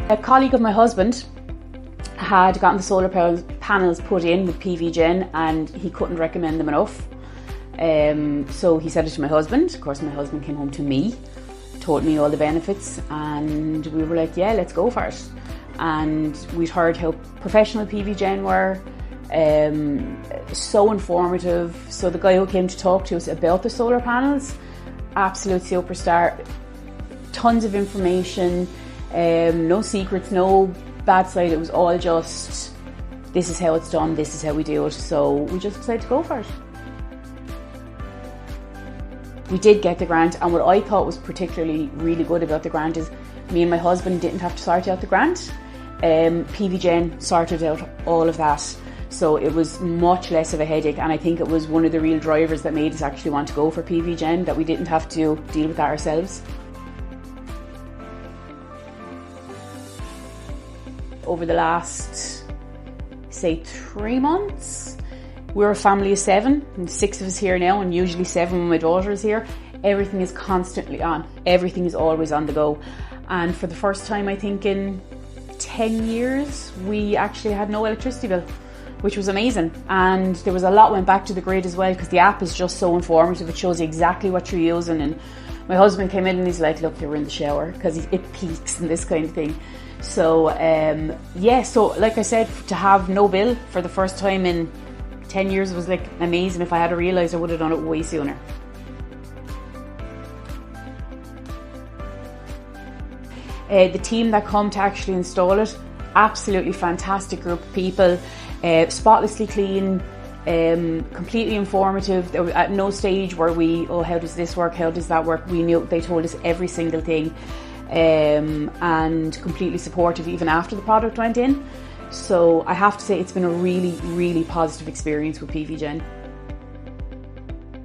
A colleague of my husband had gotten the solar panels put in with PVGEN and he couldn't recommend them enough. So he said it to my husband. Of course, my husband came home to me, told me all the benefits, and we were like, yeah, let's go for it. And we'd heard how professional PVGEN were, so informative. So the guy who came to talk to us about the solar panels, absolute superstar, tons of information, no secrets, no bad side. It was all just, this is how it's done, this is how we do it. So we just decided to go for it. We did get the grant, and what I thought was particularly really good about the grant is me and my husband didn't have to sort out the grant. PVGEN sorted out all of that, so it was much less of a headache, and I think it was one of the real drivers that made us actually want to go for PVGEN, that we didn't have to deal with that ourselves. Over the last, say, 3 months, we're a family of 7, and 6 of us here now, and usually 7 when my daughter is here. Everything is constantly on. Everything is always on the go. And for the first time, I think in 10 years, we actually had no electricity bill, which was amazing. And there was a lot went back to the grid as well, because the app is just so informative. It shows you exactly what you're using. And my husband came in and he's like, look, you were in the shower, because it peaks and this kind of thing. So, yeah, so like I said, to have no bill for the first time in 10 years was like amazing. If I had realised, I would have done it way sooner. The team that come to actually install it, absolutely fantastic group of people, spotlessly clean, completely informative. There was at no stage where we, oh, how does this work, how does that work? We knew, they told us every single thing, and completely supportive even after the product went in. So I have to say it's been a really, really positive experience with PVGEN.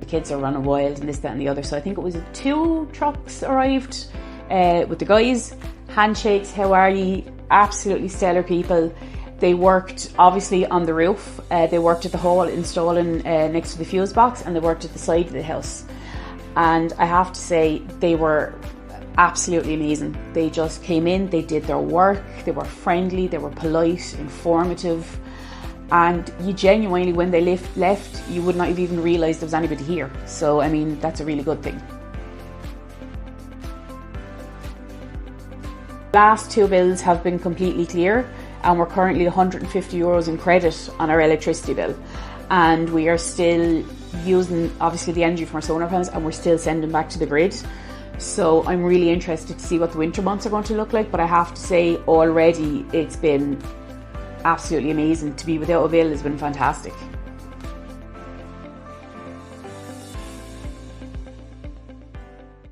The kids are running wild and this, that and the other. So I think it was 2 trucks arrived with the guys. Handshakes, how are you? Absolutely stellar people. They worked obviously on the roof. They worked at the hall installing next to the fuse box, and they worked at the side of the house. And I have to say they were absolutely amazing. They just came in, they did their work, they were friendly, they were polite, informative, and you genuinely, when they left, you would not have even realised there was anybody here. So I mean, that's a really good thing. Last 2 bills have been completely clear, and we're currently €150 in credit on our electricity bill, and we are still using obviously the energy from our solar panels, and we're still sending back to the grid. So I'm really interested to see what the winter months are going to look like, but I have to say already it's been absolutely amazing. To be without a bill has been fantastic.